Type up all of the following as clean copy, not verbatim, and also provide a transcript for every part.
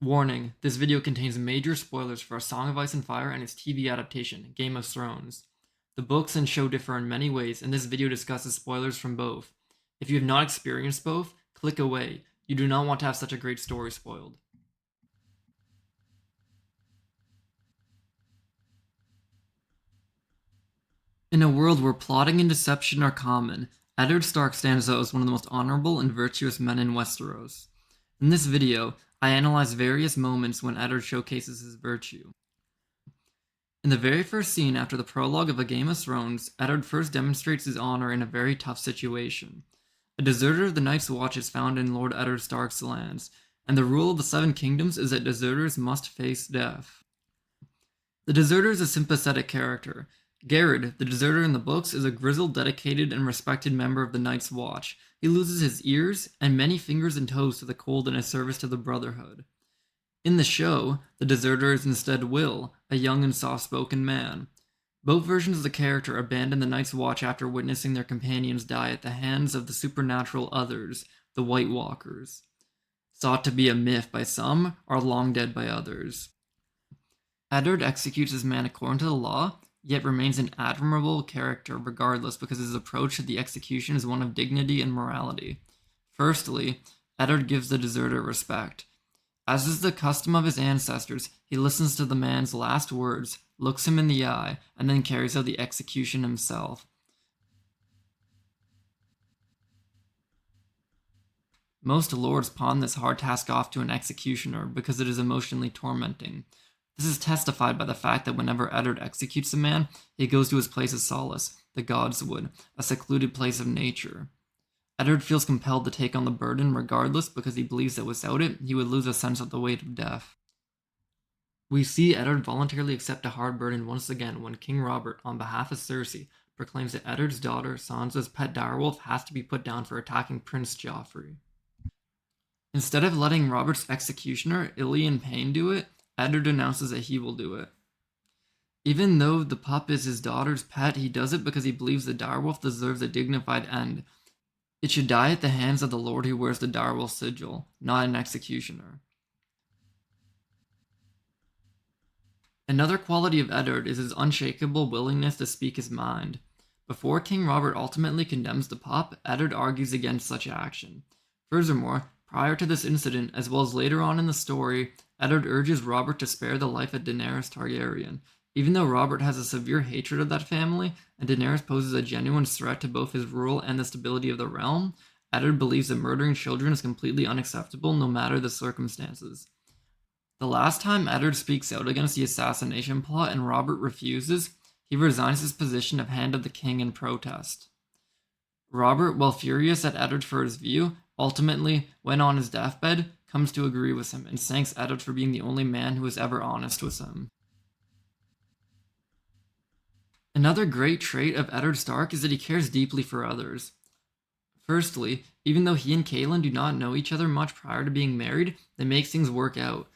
Warning, this video contains major spoilers for A Song of Ice and Fire and its TV adaptation, Game of Thrones. The books and show differ in many ways, and this video discusses spoilers from both. If you have not experienced both, click away. You do not want to have such a great story spoiled. In a world where plotting and deception are common, Eddard Stark stands out as one of the most honorable and virtuous men in Westeros. In this video, I analyze various moments when Eddard showcases his virtue. In the very first scene after the prologue of A Game of Thrones, Eddard first demonstrates his honor in a very tough situation. A deserter of the Night's Watch is found in Lord Eddard Stark's lands, and the rule of the Seven Kingdoms is that deserters must face death. The deserter is a sympathetic character. Garrod, the deserter in the books, is a grizzled, dedicated, and respected member of the Night's Watch. He loses his ears and many fingers and toes to the cold in his service to the Brotherhood. In the show, the deserter is instead Will, a young and soft-spoken man. Both versions of the character abandon the Night's Watch after witnessing their companions die at the hands of the supernatural others, the White Walkers. Thought to be a myth by some, are long dead by others. Eddard executes his man according to the law, yet remains an admirable character regardless because his approach to the execution is one of dignity and morality. Firstly, Eddard gives the deserter respect. As is the custom of his ancestors, he listens to the man's last words, looks him in the eye, and then carries out the execution himself. Most lords pawn this hard task off to an executioner because it is emotionally tormenting. This is testified by the fact that whenever Eddard executes a man, he goes to his place of solace, the Godswood, a secluded place of nature. Eddard feels compelled to take on the burden regardless because he believes that without it, he would lose a sense of the weight of death. We see Eddard voluntarily accept a hard burden once again when King Robert, on behalf of Cersei, proclaims that Eddard's daughter, Sansa's pet direwolf, has to be put down for attacking Prince Joffrey. Instead of letting Robert's executioner, Illian Payne, do it, Eddard announces that he will do it. Even though the pup is his daughter's pet, he does it because he believes the direwolf deserves a dignified end. It should die at the hands of the lord who wears the direwolf sigil, not an executioner. Another quality of Eddard is his unshakable willingness to speak his mind. Before King Robert ultimately condemns the pup, Eddard argues against such action. Furthermore, prior to this incident, as well as later on in the story, Eddard urges Robert to spare the life of Daenerys Targaryen. Even though Robert has a severe hatred of that family, and Daenerys poses a genuine threat to both his rule and the stability of the realm, Eddard believes that murdering children is completely unacceptable no matter the circumstances. The last time Eddard speaks out against the assassination plot and Robert refuses, he resigns his position of Hand of the King in protest. Robert, while furious at Eddard for his view, ultimately, when on his deathbed, comes to agree with him and thanks Eddard for being the only man who was ever honest with him. Another great trait of Eddard Stark is that he cares deeply for others. Firstly, even though he and Catelyn do not know each other much prior to being married, they make things work out.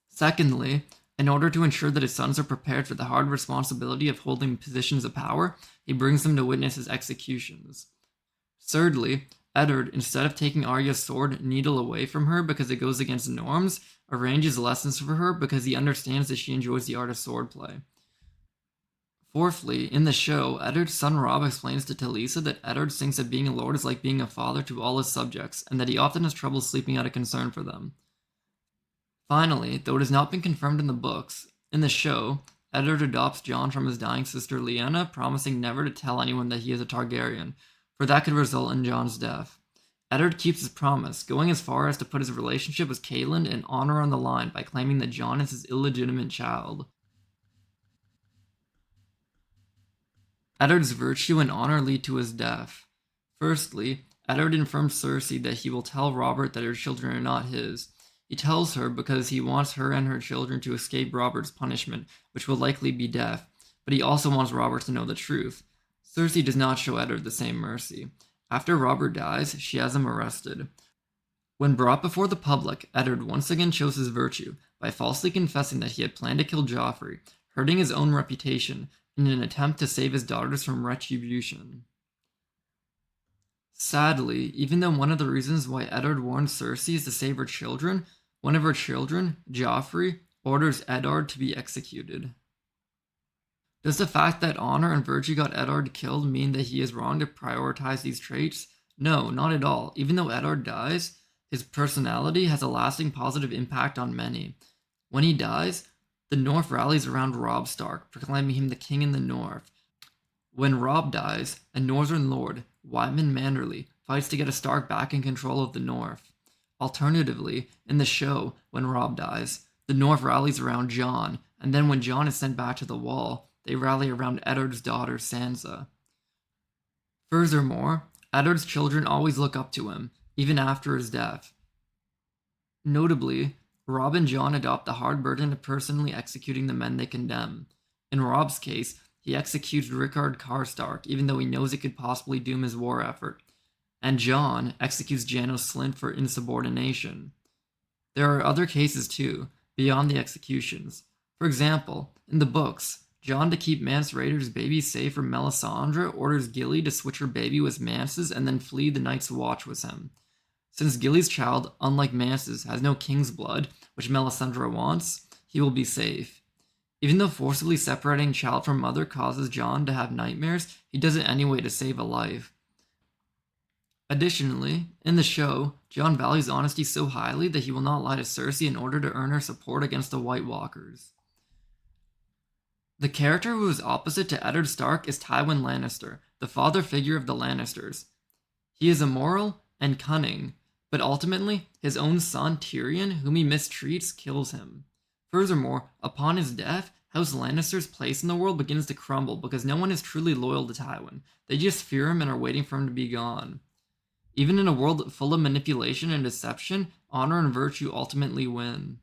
Secondly, in order to ensure that his sons are prepared for the hard responsibility of holding positions of power, he brings them to witness his executions. Thirdly, Eddard, instead of taking Arya's sword needle away from her because it goes against norms, arranges lessons for her because he understands that she enjoys the art of swordplay. Fourthly, in the show, Eddard's son Robb explains to Talisa that Eddard thinks that being a lord is like being a father to all his subjects, and that he often has trouble sleeping out of concern for them. Finally, though it has not been confirmed in the books, in the show, Eddard adopts Jon from his dying sister Lyanna, promising never to tell anyone that he is a Targaryen, for that could result in Jon's death. Eddard keeps his promise, going as far as to put his relationship with Catelyn and honor on the line by claiming that Jon is his illegitimate child. Eddard's virtue and honor lead to his death. Firstly, Eddard informs Cersei that he will tell Robert that her children are not his. He tells her because he wants her and her children to escape Robert's punishment, which will likely be death, but he also wants Robert to know the truth. Cersei does not show Eddard the same mercy. After Robert dies, she has him arrested. When brought before the public, Eddard once again shows his virtue by falsely confessing that he had planned to kill Joffrey, hurting his own reputation in an attempt to save his daughters from retribution. Sadly, even though one of the reasons why Eddard warns Cersei is to save her children, One of her children, Joffrey, orders Eddard to be executed. Does the fact that honor and virtue got Eddard killed mean that he is wrong to prioritize these traits? No, not at all. Even though Eddard dies, his personality has a lasting positive impact on many. When he dies, the North rallies around Robb Stark, proclaiming him the king in the North. When Robb dies, a Northern lord, Wyman Manderly, fights to get a Stark back in control of the North. Alternatively, in the show, when Robb dies, the North rallies around Jon, and then when Jon is sent back to the Wall, they rally around Eddard's daughter Sansa. Furthermore, Eddard's children always look up to him, even after his death. Notably, Robb and Jon adopt the hard burden of personally executing the men they condemn. In Robb's case, he executes Rickard Karstark, even though he knows it could possibly doom his war effort. And Jon executes Janos Slynt for insubordination. There are other cases too, beyond the executions. For example, in the books, Jon, to keep Mance Rayder's baby safe from Melisandre, orders Gilly to switch her baby with Mance's and then flee the Night's Watch with him. Since Gilly's child, unlike Mance's, has no king's blood, which Melisandre wants, he will be safe. Even though forcibly separating child from mother causes Jon to have nightmares, he does it anyway to save a life. Additionally, in the show, Jon values honesty so highly that he will not lie to Cersei in order to earn her support against the White Walkers. The character who is opposite to Eddard Stark is Tywin Lannister, the father figure of the Lannisters. He is immoral and cunning, but ultimately, his own son Tyrion, whom he mistreats, kills him. Furthermore, upon his death, House Lannister's place in the world begins to crumble because no one is truly loyal to Tywin. They just fear him and are waiting for him to be gone. Even in a world full of manipulation and deception, honor and virtue ultimately win.